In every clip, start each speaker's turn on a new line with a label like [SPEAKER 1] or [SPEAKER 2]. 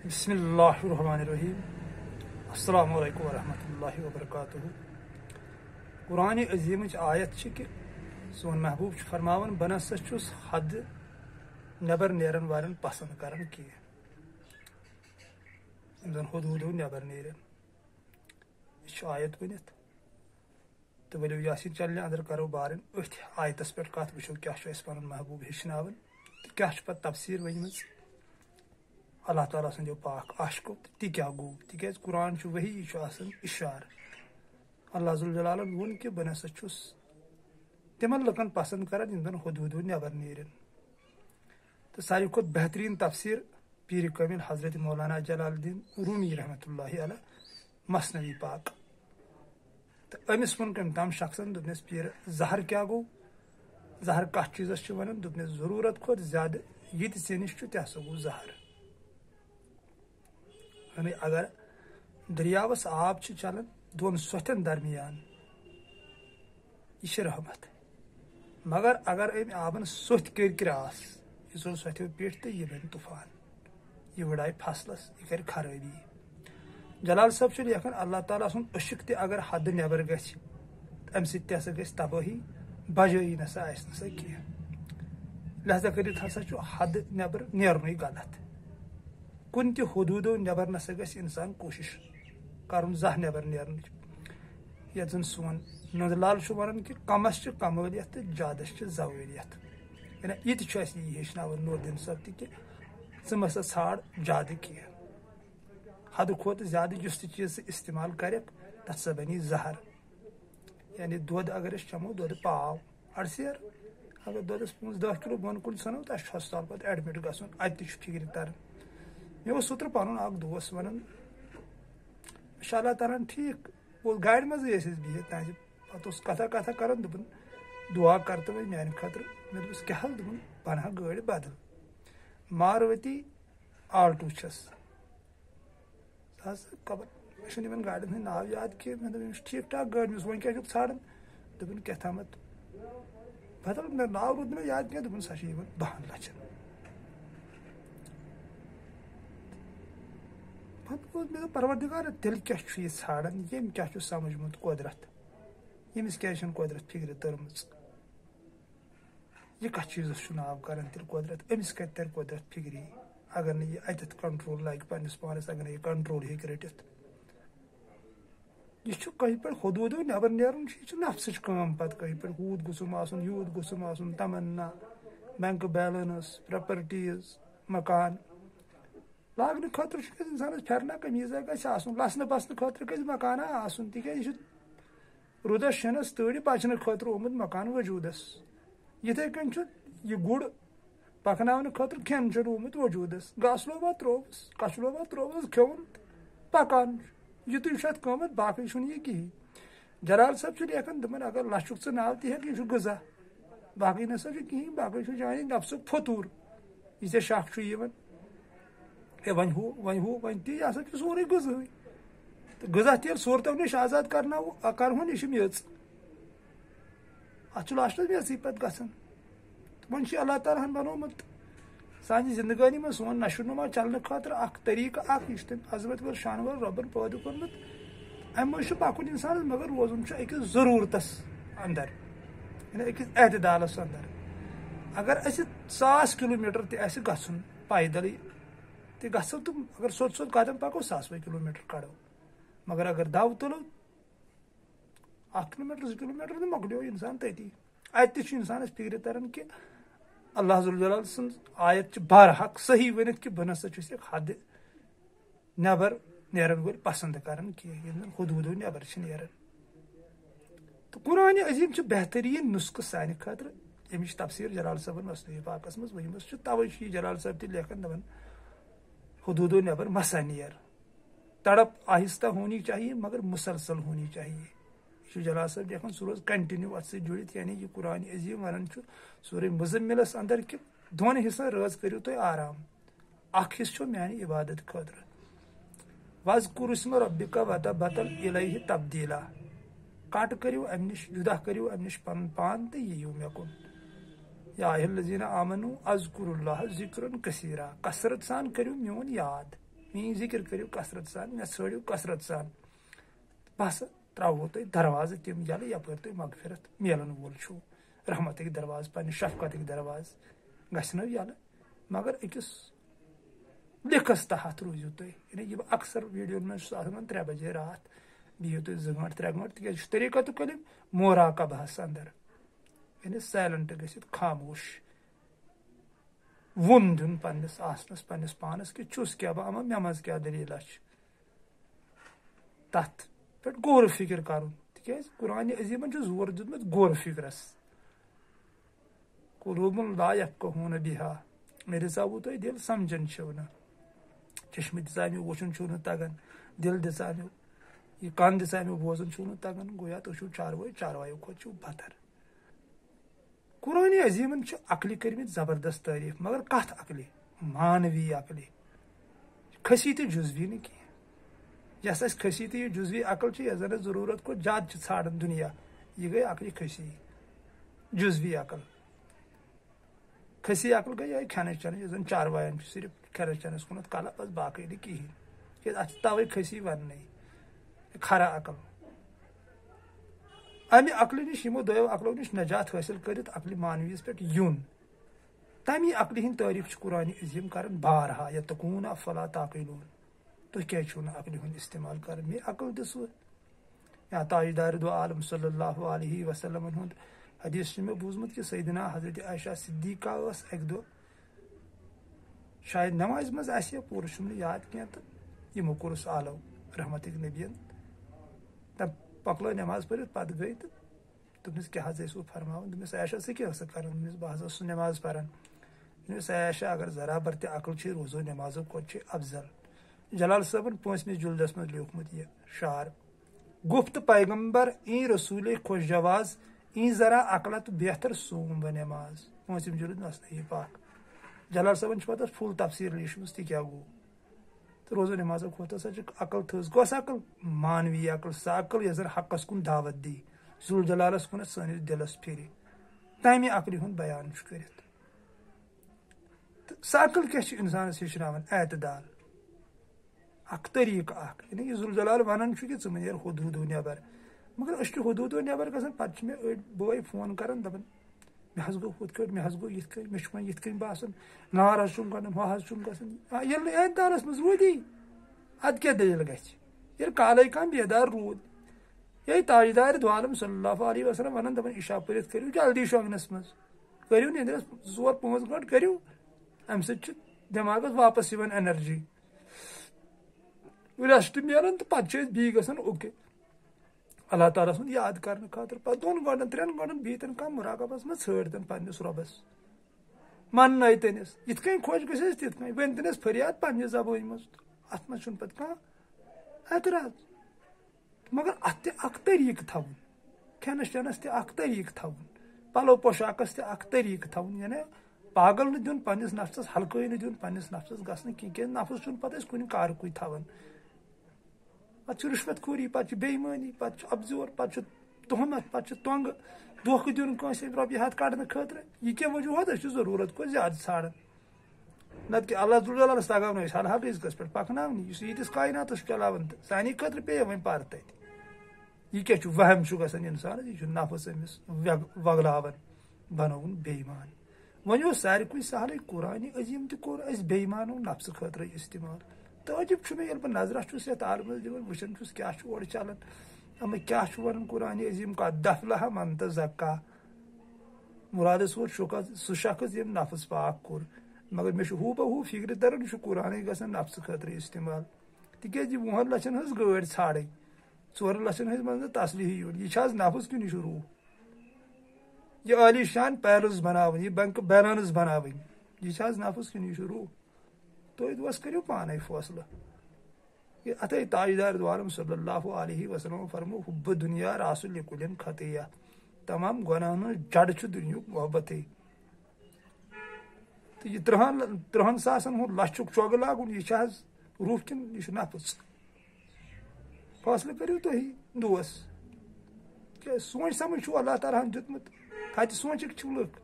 [SPEAKER 1] बिस्मिल्लाहिर्रहमानिर्रहीम। अस्सलामु अलैकुम वरहमतुल्लाहि वबरकातुहू। कुरान अजीम आयत कि सोन महबूब फरमान बन हसा हद नबर नेरन वालन पसंद करन कह जन हदूद नबर नेरन यह आयत वन तो वलो यासिन चलने अंदर करो बारन अथ आयतस पे कत वो क्या पन महबूब हेचनावन तो क्या तफसीर वन अल्लाह ताला सो पाक आशको ती क्या गो तिज कुरान वही इशार अल्लाह जुल जलालन वोन कि बह हसा तिमन लुकन पसंद कर जन हदूद नबर नेरन तो सारी खुद बेहतरीन तफसीर पीर कमिल हजरत मौलाना जलालुद्दीन रूमी रहमतुल्लाहि अलैह मसनवी पाक तो अमिस वोन कम तम शख्सन दोपनस पीर जहर क्या गो जहर कत चीज़स वन दोपनस जरूरत खुद ज्यादा ये ऐ नश तह गो जहर अगर दरियावस आब चलन दोन सोथन दरमियान यह रहमत मगर अगर अम आबन सोथ कर यह सोथो पे तो यह बन तूफान यह वड़ाए फसलस यह कर खराबी जलाल साहब लेखन अल्लाह ताला सुन अशिक ते अगर हद नबर गम ससा ग तबाही बजाई नसा नसा कह लिहाजा कर हद नबर नेरन गलत कुन त हदूदो नबर नसा ग इंसान कोशिश कर जह नबर नेरन ये जन सोन नंदलाल वन कि कमस कमलियत तो ज्यादस जवालियत ये हेचना नूरदीन साहब कि मसा ाड़ ज्यादा कह हद खोत ज्यादा जिस चीज़ इस्तेमाल कर तथ सा बनी जहर यानी दुध अगर चमो दुध पाव अड़सेर अगर दुधस 5-10 किलो बोन कुन सनो तो हस्पताल पे एडमिट गसन अत फिक्र तर मे ओतर पन दोस्त वन इंशाल्लाह तरन ठीक वो गाड़ मज बिहित तज पे कथा कथा कर दोपन दुआ कर तो मान खतर मे दोस क्या दोपन बनहा गाड़ बदल मारुति आल्टो छस खबर मे गाड़न हंद नाव याद कह मे ठीक ठाक गाड़ मे वो क्या ाड़न दोपन क्या थामत बदल मे नाव रूद मे याद कह दोपन सह 12 लक्षन मे परवरदिगार तेल क्या ाड़न यम क्या समझमुत कुदरत यमिस क्या कुदरत फिक्र तरम यह कत चीज़ नाव कर तेल कुदरत अमिस कत तर कुदरत फिक्री अगर नहीं अत कंट्रोल लगे पन्नस पानस अगर यह कंट्रोल हेक रटित यह कहीं पे हदूदो नबर नेरन नफ्स कम पे कहीं पे हूत गुसुम आसन यूत गुसुम आसन तमन्ना बैंक बैलेंस प्रॉपर्टीज मकान लागन खतर इंसान फेरना कमीजा गसन लसन बसन खतर गज मकाना आसन तिक रुदस शनस तड़ बचन खतर ओमुत मकान वजूदस यथे कन यह गुड़ पकना खतर खेन ओमुत वजूदस गस लोबा त्रोवस कस लोबा त्रोवस खेवन पकान युत कमत बाकी यह कहीं जलाल साहब लेखन दपन अगर लचुक च नाव तह यह गजा बाकी नसा कहीं बाकी जानी नफ्सुक फतूर यह शक वन वन ती यह सोरे गजा तो गजा तेल सूरतों नश आजाद करहन यह मेच अत लास्टस मेसी पे गसान वन अल्लाह ताला बनोमुत सानी जिंदगानी में सोन नशो नुमा चलने खतर तरीका यह तम अजमत वल शान वल रबन पैदा कोर्मुत अम पकुन इंसान मगर रोजन अकिस जरूरतस अंदर अकिस एतदालस अंदर अगर 1000 किलोमीटर तह गसन पैदल तो गो तुम अगर सोच कदम पको 100 किलोमीटर कड़ो मगर अगर दव तुलो 1 किलोमीटर 2 किलोमीटर तो मकलो इंसान तती अत इंसान फिक्र तरन कि अल्लाह जुल जलाल सुन आयत बार हक सही वन कि बह हसा हद नबर नेरन वो पसंद कर हदूदो नबर नेरन तो कुरान अजीम बेहतरीन नुस्ख सानि खतर यमिश तफसीर जलाल साहबन मसनवी पाकस मज वमस तवे जलाल साहब त लेखन दपन हदूदो नबर मसा नेर तड़प आहिस्ता होनी चाहिए मगर मुसलसल होनी चाहिए जलाल साहब लेखन सह रोज कंटिन्यू अत जुड़ित यानी यह कुरान अजीम वन सूर्य मुजम्मिलस अंदर कि दोन हिस्सा रज करो तुम आराम अख हिस्सा मानी इबादत खतर वज़कुर इस्म रब्बिका वतबतल इलैहि तब्दीला कट करो अम नश जुदा करो अम नश पन पान तो यीयू मे कुन या अय्युहल्लज़ीना आमनू अज़्कुरुल्लाह ज़िक्रन कसीरा कसरत सान करो मोन याद میٲنۍ ذِکر کٔرِو کثرت سان مےٚ ژھٲڑِو کثرت سان بہٕ ہسا ترٛاوہو تۄہہِ دروازٕ تِم یَلہٕ یَپٲرۍ تُہۍ مغفرت میلن وول چھُو رحمتٕکۍ دروازٕ پننہِ شفقتٕکۍ دروازٕ گژھنو یَلہٕ مگر أکِس لِکھس تحت روٗزِو تُہۍ یعنی یہِ بہٕ اکثر ویٖڈیوَن منٛز چھُس آسان 3 بجے راتھ بِہِو تُہۍ 2 گٲنٛٹہٕ 3 گٲنٛٹہٕ تِکیازِ یہِ چھُ طریٖقتُک کلیم موراقبہس انٛدر یعنی سایلنٹ گٔژھِتھ خاموش ووٚن دیُن پننِس آسنس پننِس پانس کہِ چھُس کیاہ بہٕ اما مےٚ منٛز کیاہ دٔلیٖلہ چھِ تتھ پٮ۪ٹھ غور فِکر کرُن تِکیازِ قرآنِ عظیٖمن چھُ زور دیُتمُت غور فِکرس قلوٗبٌ لا یفقہوٗنَ بِہا مےٚ دِژاوُ تۄہہِ دِل سمجھان چھِو نہٕ چشمہٕ دِژامیو وٕچھُن چھُو نہٕ تگان دِل دِژامیو یہِ کن دِژامیو بوزُن چھُو نہٕ تگان گویا تُہۍ چھِو چاروٲے چاروایو کھۄتہٕ چھِو بدتر قرآنِ عظیٖمن چھِ عقلہِ کٔرمٕتۍ زبردست تعریٖف مگر کتھ عقلہِ مانوی عقلہِ کھٔسی تہٕ جُزوی نہٕ کینٛہہ یۄس اسہِ کھٔسی تہٕ یہِ جُزوی عقل چھِ یۄس زن اسہِ ضروٗرت کھۄتہٕ زیادٕ چھِ ژھانڈان دُنیا یہِ گٔے عقلہِ کھٔسی جُزوی عقل کھٔسی عقل گٔے یِہوٚے کھٮ۪نس چٮ۪نس یُس زن چاروایَن چھُ صرف کھٮ۪نس چٮ۪نس کُنتھ کلہٕ بس باقٕے نہٕ کِہینۍ کیازِ اتھ چھِ توے کھٔسی وننٕے کھرا عقل امہِ عقلہِ نِش یِمو دۄیو عقلو نِش نجات حٲصِل کٔرِتھ عقلہِ مانویس پٮ۪ٹھ یُن تمی عقلہِ ہٕنٛدۍ تعریٖف چھُ قرآنِ عظیٖم کران بارہا یتقوٗن افلا تعقلوٗن تُہۍ کیازِ چھِو نہٕ عقلہِ ہُنٛد استعمال کران مےٚ عقل دِژوٕ یا تاجدارِ دو عالم صلی اللہ علیہ وسلمن ہُنٛد حدیث چھُ مےٚ بوٗزمُت کہِ سیدنا حضرت عایشہ صدیقہ ٲس اکہِ دۄہ شاید نمازِ منٛز آسہِ ہا پوٗرٕ چھُم نہٕ یاد کینٛہہ تہٕ یِمو کوٚرُس آلو رحمتٕکۍ نبیَن تَمہِ پۄکلٲو نٮ۪ماز پٔرِتھ پتہٕ گٔے تہٕ دوٚپنس کیٛاہ حظ ٲسوٕ فرماوان دوٚپمس عایشہ ژٕ کیٛاہ ٲسکھ کران دوٚپمس بہٕ حظ اوسُس نٮ۪ماز پران دوٚپمس عایشہ اگر ذرابر تہِ عقل چھِ روزو نٮ۪مازو کھۄتہٕ چھِ افضل جلال صٲبن 5مِس جُلدس منٛز لیوٗکھمُت یہِ شعر گُفت پیغمبر این رسوٗلے خۄش جواز این ذرا عقلت بہتر سوم بہ نٮ۪ماز 5م جُلد مسنہی پاک جلال صٲبن چھِ پتہٕ فُل تفصیٖل لیٖچھمٕژ تہِ کیٛاہ گوٚو تہٕ روزو نٮ۪مازو کھۄتہٕ ہسا چھِ عقل تھٔز کۄس عقل مانوی عقل سۄ عقل یۄس زن حقس کُن دعوت دی ذُل جلالس کُنتھ سٲنِس دِلس پھِرِ تمہِ عقلہِ ہُنٛد بیان چھُ کٔرِتھ تہٕ سۄ عقل کیٛاہ چھِ انسانس ہیٚچھناوان اعتدال اکھ طریٖقہٕ اکھ یعنی یہِ ذُل جلال ونان چھُ کہِ ژٕ مہٕ نیر حدوٗدو نٮ۪بر مگر أسۍ چھِ حدوٗدو نٮ۪بر گژھان پتہٕ چھِ مےٚ أڑۍ بٲے فون کران دپان مےٚ حظ گوٚو ہُتھ کٲٹھۍ مےٚ حظ گوٚو یِتھ کٔنۍ مےٚ چھُ وۄنۍ یِتھ کٔنۍ باسان نار حظ چھُم گنڈان ہُہ حظ چھُم گژھان ییٚلہِ نہٕ اعتدالس منٛز روٗدی ادٕ کیٛاہ دٔلیٖل گژھِ ییٚلہِ کالے کانٛہہ بیدار روٗد یہے تاجدارِ دو عالم صلی اللہ علیہ وسلم ونان دپان عشاء پٔرِتھ کٔرِو جلدی شۄنٛگنس منٛز کٔرِو نیٚنٛدرس 4-5 گٲنٛٹہٕ کٔرِو امہِ سۭتۍ چھُ دٮ۪ماغس واپس یِوان اٮ۪نرجی رٮ۪سٹ میلان تہٕ پتہٕ چھِ أسۍ بیٚیہِ گژھان اوکے اللہ تعالیٰ سُنٛد یاد کرنہٕ خٲطرٕ پتہٕ 2 گٲنٛٹن 3 گٲنٛٹن بِہتن کانٛہہ مُراقبس منٛز ژھٲرتن پننِس رۄبس مننٲیتنس یِتھ کٔنۍ خۄش گژھٮ۪س تِتھ کٔنۍ ؤنۍتنس فریاد پننہِ زبٲنۍ منٛز اتھ منٛز چھُنہٕ پتہٕ کانٛہہ اعتراض مگر اتھ تہِ اکھ طریٖقہٕ تھاوُن کھٮ۪نس چٮ۪نس تہِ اکھ طریٖقہٕ تھاوُن پلو پوشاکس تہِ اکھ طریٖقہٕ تھاوُن یعنی پاگل نہٕ دیُن پننِس نفسس ہلکٲے نہٕ دیُن پننِس نفسس گژھنہٕ کینٛہہ کیازِ نفس چھُنہٕ پتہٕ أسۍ کُنہِ کارکُے تھاوان پتہٕ چھُ رُشوت خوری پتہٕ چھِ بے ایٖمٲنی پتہٕ چھُ ابزور پتہٕ چھُ تُہمت پتہٕ چھُ تۄنٛگہٕ دھوکہٕ دیُن کٲنٛسہِ رۄپیہِ ہتھ کڑنہٕ خٲطرٕ یہِ کیٛاہ وجوٗہات أسۍ چھِ ضروٗرت کھۄتہٕ زیادٕ ژھانڈان نتہٕ کہِ اللہ ذُل جلالس تگاو نہٕ أسۍ حلحال رِزقس پٮ۪ٹھ پکناونہِ یُس ییٖتِس کایناتس چھُ چلاوان تہٕ سانہِ خٲطرٕ پیٚیہِ وۄنۍ پرٕ تتہِ یہِ کیٛاہ چھُ وہم چھُ گژھان انسانس یہِ چھُ نفس أمِس وگلاوان بنووُن بے ایٖمان وۄنۍ اوس ساروی کھۄتہٕ سہلٕے قرآنِ عظیٖم تہِ کوٚر اسہِ بے ایٖمانو نفسہٕ خٲطرٕ استعمال تعجب چھُ مےٚ ییٚلہِ بہٕ نظرا چھُس یتھ عالمس دِوان وٕچھان چھُس کیٛاہ چھُ اورٕ چلان اما کیٛاہ چھُ ونان قرآنِ عظیٖم قد افلح من تزکا مُرادس ووت سُہ شخص ییٚمۍ نفس پاک کوٚر مگر مےٚ چھُ ہوٗ بہ ہوٗ فِکرِ تران یہِ چھُ قرآنٕے گژھان نفسہٕ خٲطرٕ استعمال تِکیٛازِ یہِ 10 لچھن ہٕنٛز گٲڑۍ ژھانڈٕنۍ 4 لچھن ہٕنٛدۍ منٛز نہٕ تسلیٖحٕے یُن یہِ چھِ حظ نفس کِنہٕ یہِ چھُ روح یہِ عالی شان پیلٕز بناوٕنۍ یہِ بینک بیلنس بناوٕنۍ یہِ چھِ حظ نفس کِنہٕ یہِ چھُ روح تُہۍ دوس کٔرِو پانے فٲصلہٕ یہِ اتھے تاجدار دو عالم صلی اللہ علیہ وسلم فرمو حُبہِ دُنیا راسُ لِکُلٮ۪ن خطیہ تمام گۄناہن ہٕنٛز جڑ چھُ دُنیہُک محبتٕے تہٕ یہِ 30 ساسن ہُنٛد لچھُک چۄگہٕ لاگُن یہِ چھِ حظ روح کِنہٕ یہِ چھُ نفس فٲصلہٕ کٔرِو تُہی دوس کیٛازِ سونٛچ سمجھ چھُو اللہ تعالیٰ ہن دیُتمُت کتہِ سونٛچٕکۍ چھِو لُکھ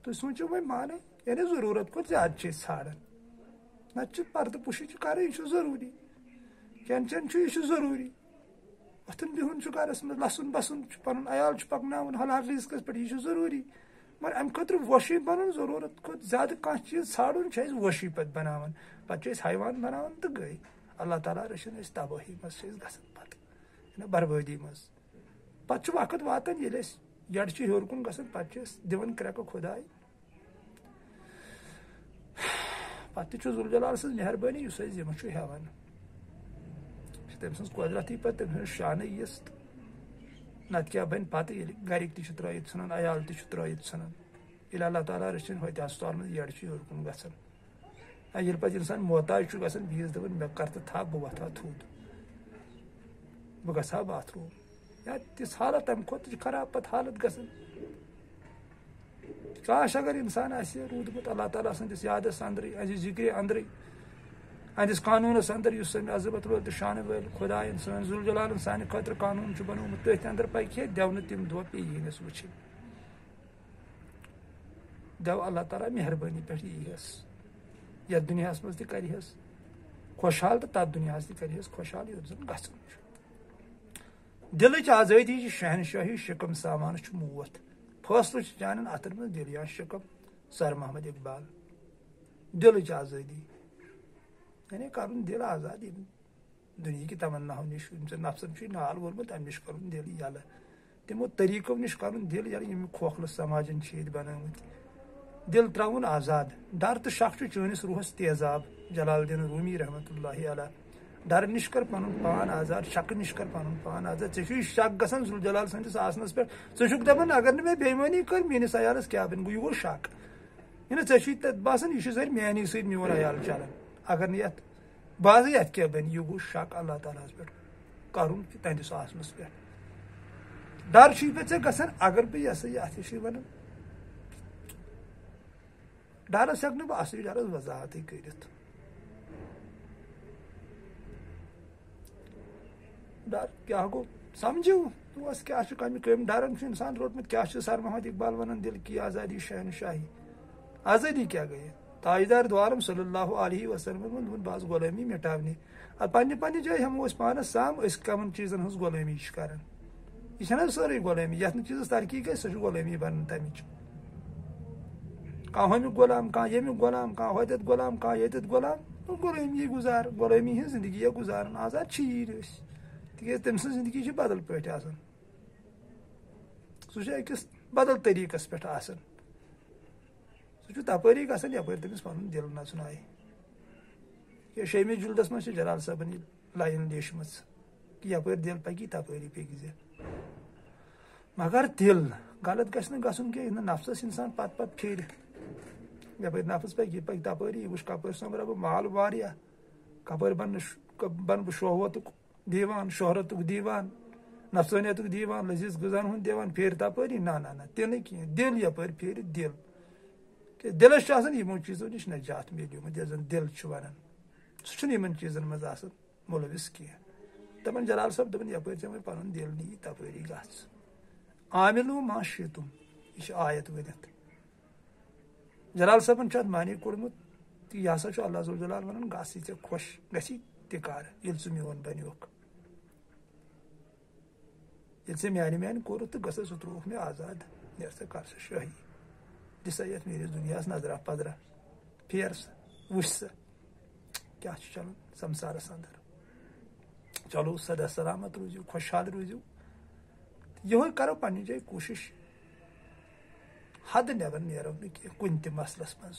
[SPEAKER 1] تُہۍ سوٗنٛچِو وۄنۍ پانے یعنی ضروٗرت کھۄتہٕ زیادٕ چھِ أسۍ ژھانڈان नत पर्द पुशी कर जरूरी खेन चेन यह जरूरी वथन बिहुन गरस मज लसन बसन पन अयाल पकन हलाल रिस्क पे यह जरूरी मगर अम खुद वशी बन जरूरत खुद ज्यादा कह चीज ाड़न वशी पे बनान पे हैवान बनान तो गई अल्लाह ताला रचन तबाही मज पे बर्बादी मज पे वक्त वातान ये यड़ हर कुन गसान पे दिवन क्रैक खुदाई पे जुल जलाल सज मेहरबानी यम हेवान तम सज कुदरती पे तम शान यस नत क्या बन पे गरिक त्रत सन अयाल त्रत सन ये अल्लाह ताला रचन होत अस्पताल मज यड़ हर कुन गसान ये पे इंसान मोहताज गसान बीस दपान मे कर तो था बह वथा थोद बह गा बाथरूम या तिस हालत अम खुद खराब पे हालत गसान काश अगर इंसान रूदमुत अल्लाह ताला सदिस यादस अंदर अज जिक्र अंदर अहंदिस कानूनस अंदर अजमत वल तो शान वल खुदायन सन जुल जलालन सान खतर कानून बनोमुत तथ अंदर पे कह देव तिम दह पे यस वो देव अल्लाह ताला मेहरबानी पे यस ये दुनिया मज तहस खुशहाल तो तथ दुनिया तहस खुशहाल योत जन गसन दिल आज़ादी शहनशाही शिकम सामान मौत फैसल जान अतन मज दिल या शिकम सर मोहम्मद इकबाल दिल आज़ादी यानी कर दिल आज़ादी दुनिया की तमन्ना नश नफसन नाल वोलमुत अम नश कर दिल यल तमो तरीकों नश कर दिल यल यम खोखल समाजन बनमुत दिल त्राउन आज़ाद डर तो शक चनिस रूहस तेजाब जलालुद्दीन रूमी रहमतुल्लाहि अलैह डर नश कर पन पान आज़ाद शक नश कर पन पान आज़ाद ऐ शक गसान जुल जलाल सदिस आसनस पे दपान अगर मे बेईमानी कर मेनिस अयालस क्या बन गो शक ये बासान यह सर मानी सत मोन अयाल चलान अगर न बाज ये क्या बन यह गो शक अल्लाह ताला पे कर तहदिस आसनस पे डर पे गसान अगर बह यह वन डरस हेक बह असली डरस वजाहत कर डर क्या गो समझो तो क्या कम डरन इंसान रोटमुत क्या सर मोहम्मद इकबाल वन दिल की आज़ादी शहनशाही आज़ादी क्या गई ताजदार द्वारम सल्लल्लाहु अलैहि वसल्लम बाज गुलामी मिटावने पन्ने पन्ने जाए हम पानस साम कमन चीजन हज गुलामी कर यह सारे गुलामी ये चीज तरक्की गई सह गुलामी बन तमिच कह हमिक गुलाम कह यमिक गुलाम कह होत गुलाम कह ये गुलाम गुलामी गुजार गुलामी हज जिंदगी गुजारन आजाद चीर तिक तम जिंदगी बदल पे सह अकिस बदल तरीकस पे सह तपरी गसान यपर तमिस पन दिल नचनाय ये 6 जुल्दस मज जलाल साहबन लाइन लेशम कि यपर दिल पकी तपरी पे मगर दिल गलत गसन गसन कि नफ्सस इंसान पत पत फेर यपर नफ्स पे तपरी वुच कपर समर बह माल वारिया कपर बन बह शोहवत दीवान शोहरत दीवान नफसानियत दीवान लजीज गुजान हूं दीवान फेर तपरी ना ना ना तिल कह दिल यपर फेर दिल दिलस यमो चीजों नश नजात मिलोमुत ये जन दिल वन सह चीजन मज मुलविस कह दपान जलाल साहब दपान यपर चे पन दिल नी तपरी गस आमिलू मा शीतुम यह आयत वनित जलाल साहबन अत मानी कोड़मुत यह हसा अल्लाह जुल जलाल वन गसी ऐ खुश गसी तिकार ये मोन बनियोक ये मानी कोर तो गस त्रुक मे आज़ाद ने कर शाही दिसा ये मेरे दुनिया नजरा पजरा फेर वुच क्या चलन संसारस अंदर चलो सदा सलामत रूजू खुशहाल रूजू यह करो पन्ने जाए कोशिश हद नबर नेरो कह कुन त मसलस मज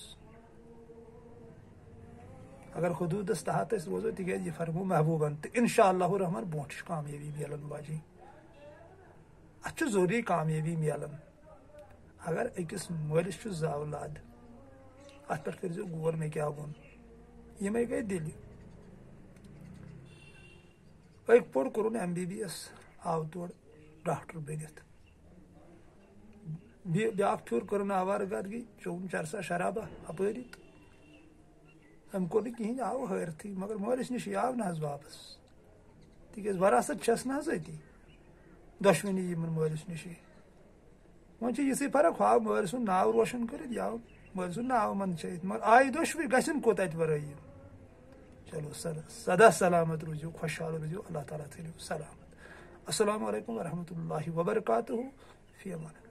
[SPEAKER 1] अगर हदूदस तहत रोजो तिक यह फरमो महबूबन तो इंशाअल्लाह रहमान ब्रोह कामयाबी मिलन वाजी अत जरूरी कामयाबी मिलन अगर अकिस मलिस औलाद अत पे कर गौर मे क्या वोन यमे गई दिल पोर कोर MBBS आव तोड़ डॉक्टर बनित ब्या फिर कर आवारगर्दी चौन चरसा शराबा अपरी अम कोर कहें आव हरथी मगर मलिस नश आव ना वापस तिक वरासत छस ना अति दुश्मनी मलिस नश वो यी फर्क हाव मल सुन नाव रोशन कर मल सुन नाव मन मगर आय दुश्वी गसन कोत वर चलो सदा सलामत रूजियो, खुशहाल रूजियो, अल्लाह ताला थैलियो सलामत। अस्सलामु अलैकुम वरहमतुल्लाहि वबरकातुहू, फी अमान।